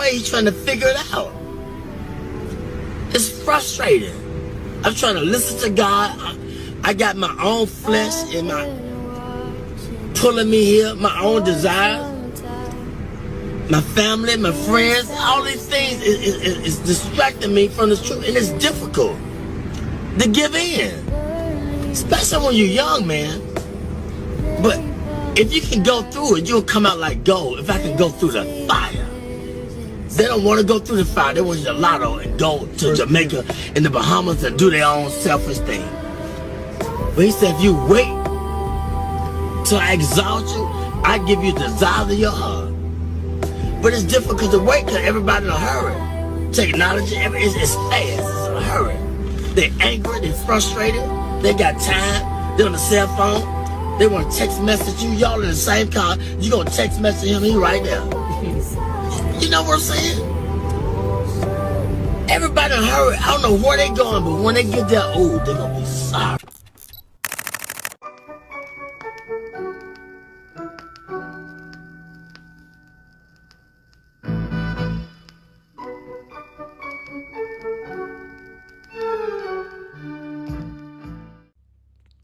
way he's trying to figure it out. It's frustrating. I'm trying to listen to God. I got my own flesh and my pulling me here, my own desires, my family, my friends, all these things is distracting me from the truth, and it's difficult to give in, especially when you're young, man. But if you can go through it, you'll come out like gold. If I can go through the fire. They don't want to go through the fire. They want you to lotto and go to Jamaica and the Bahamas and do their own selfish thing. But he said, if you wait till I exalt you, I give you the desires of your heart. But it's difficult to wait because everybody in a hurry. Technology, it's fast, it's in a hurry. They're angry, they're frustrated, they got time, they're on the cell phone, they want to text message you, y'all in the same car, you gonna text message him, he right there. You know what I'm saying? Everybody in a hurry, I don't know where they going, but when they get there, oh, they're gonna be sorry.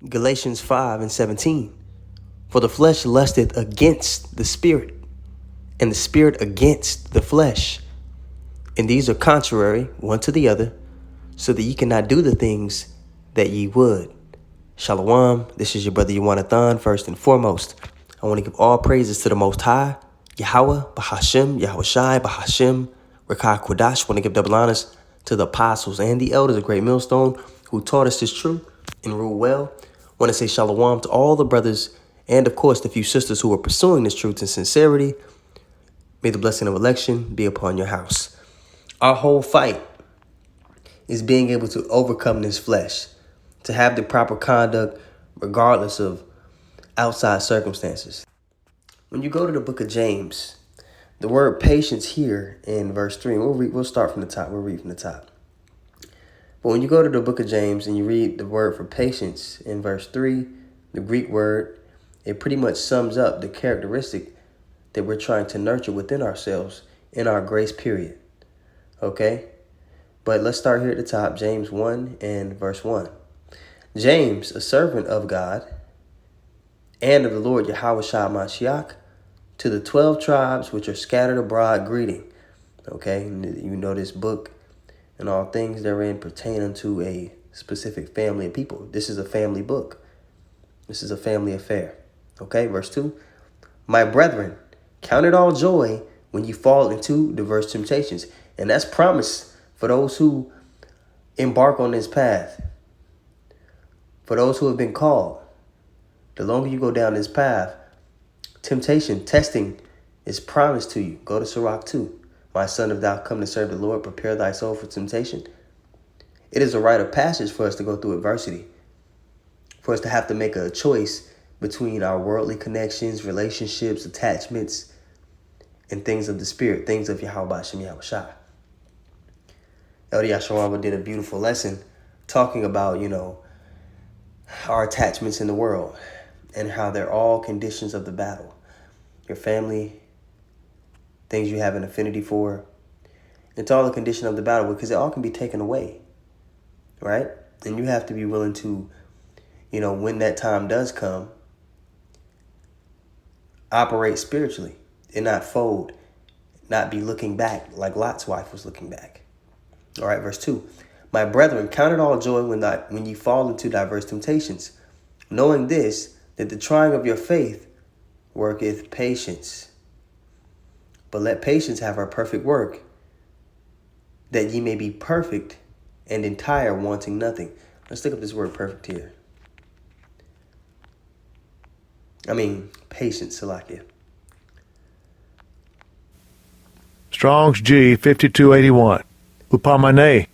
Galatians 5:17. For the flesh lusteth against the spirit, and the spirit against the flesh. And these are contrary one to the other, so that ye cannot do the things that ye would. Shalom, this is your brother Yawanathan. First and foremost, I want to give all praises to the Most High, Yahweh, Bahashem, Yahushai, Bahashem, Rakah Kodash. I want to give double honors to the apostles and the elders of Great Millstone who taught us this truth and rule well. I want to say shalom to all the brothers and, of course, the few sisters who are pursuing this truth in sincerity. May the blessing of election be upon your house. Our whole fight is being able to overcome this flesh, to have the proper conduct regardless of outside circumstances. When you go to the book of James, the word patience here in verse 3, and we'll start from the top. We'll read from the top. But when you go to the book of James and you read the word for patience in verse 3, the Greek word, it pretty much sums up the characteristic that we're trying to nurture within ourselves in our grace period. Okay? But let's start here at the top, James 1 and verse 1. James, a servant of God and of the Lord Yahushua Mashiach, to the 12 tribes which are scattered abroad, greeting. Okay? You know this book and all things therein pertain unto a specific family of people. This is a family book. This is a family affair. Okay, verse 2. My brethren, count it all joy when you fall into diverse temptations. And that's promise for those who embark on this path. For those who have been called. The longer you go down this path, temptation, testing is promised to you. Go to Sirach 2. My son, if thou come to serve the Lord, prepare thy soul for temptation. It is a rite of passage for us to go through adversity, for us to have to make a choice between our worldly connections, relationships, attachments, and things of the spirit, things of Yahweh Shem Yahushua. Elder Yashawama did a beautiful lesson talking about, our attachments in the world and how they're all conditions of the battle. Your family, things you have an affinity for. It's all a condition of the battle because it all can be taken away, right? And you have to be willing to, when that time does come, operate spiritually and not fold, not be looking back like Lot's wife was looking back. All right, verse 2. My brethren, count it all joy when you fall into diverse temptations, knowing this, that the trying of your faith worketh patience. But let patience have her perfect work, that ye may be perfect and entire, wanting nothing. Let's look up this word perfect here. Patience, Salakia. Strong's G 5281. Hupamane.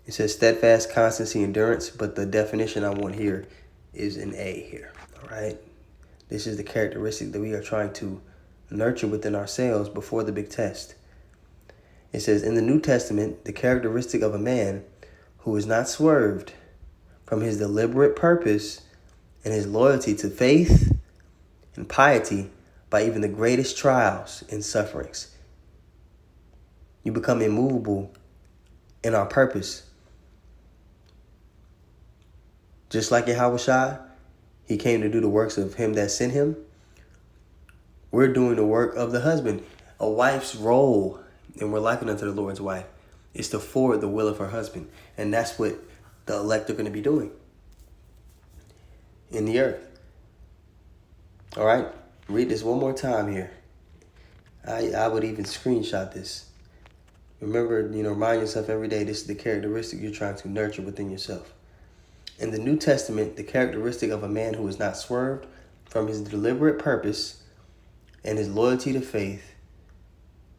It says steadfast, constancy, endurance, but the definition I want here is an A here. All right. This is the characteristic that we are trying to nurture within ourselves before the big test. It says in the New Testament, the characteristic of a man who is not swerved from his deliberate purpose and his loyalty to faith and piety by even the greatest trials and sufferings. You become immovable in our purpose. Just like Yahushua, he came to do the works of him that sent him. We're doing the work of the husband. A wife's role, and we're likened unto the Lord's wife, is to forward the will of her husband. And that's what the elect are going to be doing in the earth. All right, read this one more time here. I would even screenshot this. Remember, remind yourself every day, this is the characteristic you're trying to nurture within yourself. In the New Testament, the characteristic of a man who is not swerved from his deliberate purpose and his loyalty to faith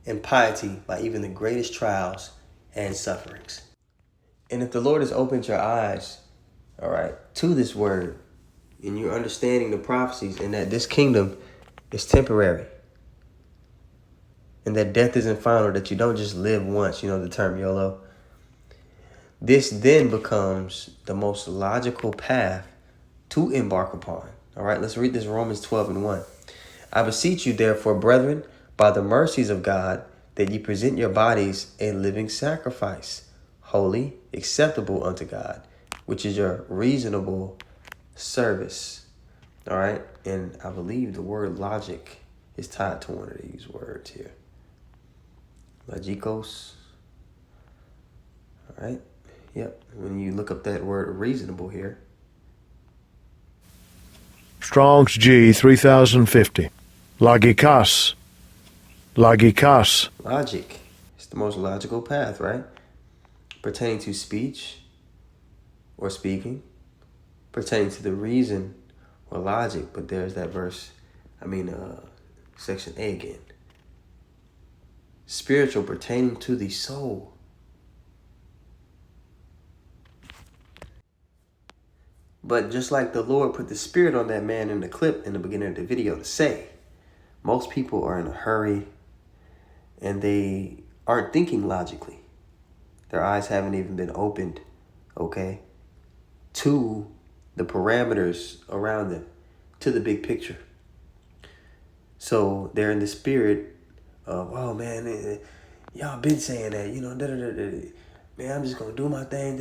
and piety by even the greatest trials and sufferings. And if the Lord has opened your eyes, all right, to this word, and you're understanding the prophecies and that this kingdom is temporary and that death isn't final, that you don't just live once, the term YOLO. This then becomes the most logical path to embark upon. All right, let's read this Romans 12:1. I beseech you, therefore, brethren, by the mercies of God, that ye present your bodies a living sacrifice, holy, acceptable unto God, which is your reasonable service. All right, and I believe the word logic is tied to one of these words here. Logikos. All right. Yep. When you look up that word reasonable here. Strong's G 3050. Logikos. Logikos. Logic. It's the most logical path, right? Pertaining to speech or speaking. Pertaining to the reason or logic. But there's that section A again. Spiritual, pertaining to the soul. But just like the Lord put the spirit on that man in the clip in the beginning of the video to say, most people are in a hurry and they aren't thinking logically. Their eyes haven't even been opened, okay, to the parameters around them, to the big picture. So they're in the spirit of, oh man, y'all been saying that, man, I'm just going to do my thing,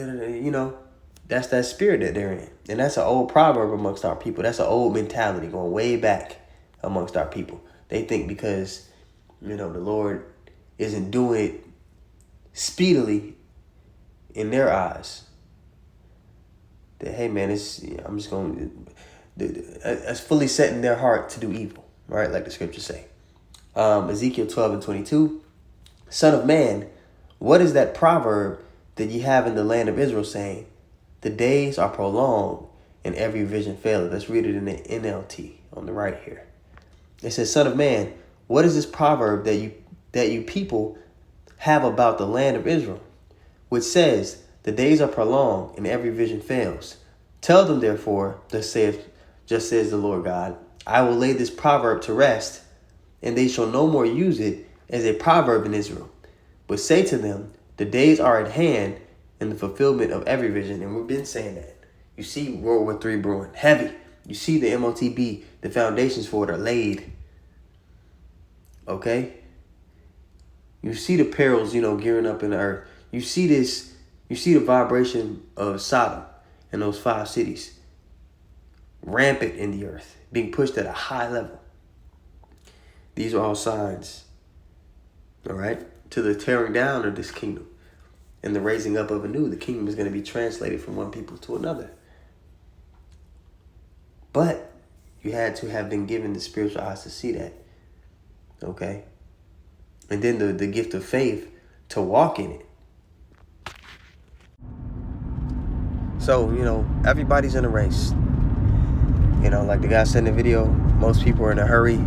That's that spirit that they're in. And that's an old proverb amongst our people. That's an old mentality going way back amongst our people. They think because, the Lord isn't doing it speedily in their eyes, that, hey, man, it's fully set in their heart to do evil, right? Like the scriptures say. Ezekiel 12:22, Son of man, what is that proverb that ye have in the land of Israel saying, the days are prolonged and every vision faileth? Let's read it in the NLT on the right here. It says, Son of man, what is this proverb that you people have about the land of Israel, which says, the days are prolonged and every vision fails? Tell them, therefore, just says the Lord God, I will lay this proverb to rest, and they shall no more use it as a proverb in Israel. But say to them, the days are at hand in the fulfillment of every vision. And we've been saying that. You see World War III brewing heavy. You see the MOTB, the foundations for it are laid. Okay? You see the perils, gearing up in the earth. You see this, you see the vibration of Sodom and those 5 cities rampant in the earth, being pushed at a high level. These are all signs, all right, to the tearing down of this kingdom and the raising up of a new. The kingdom is going to be translated from one people to another. But you had to have been given the spiritual eyes to see that, okay? And then the gift of faith to walk in it. So, everybody's in a race. Like the guy said in the video, most people are in a hurry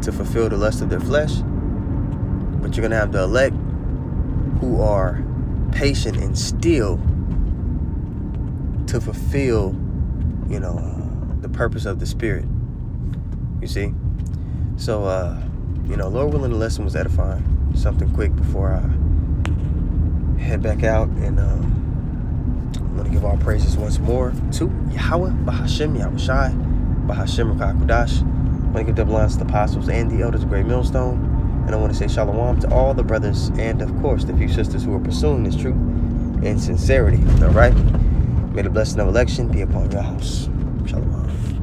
to fulfill the lust of their flesh. But you're going to have the elect who are patient and still to fulfill, the purpose of the Spirit. You see? So, Lord willing, the lesson was edifying. Something quick before I head back out. And I'm going to give all praises once more to Yahweh, Bahashem, Yahushai, Bahashem, Rakakudash. want to give double honors to the apostles and the elders of Great Millstone. And I want to say shalom to all the brothers and, of course, the few sisters who are pursuing this truth in sincerity. All right? May the blessing of election be upon your house. Shalom.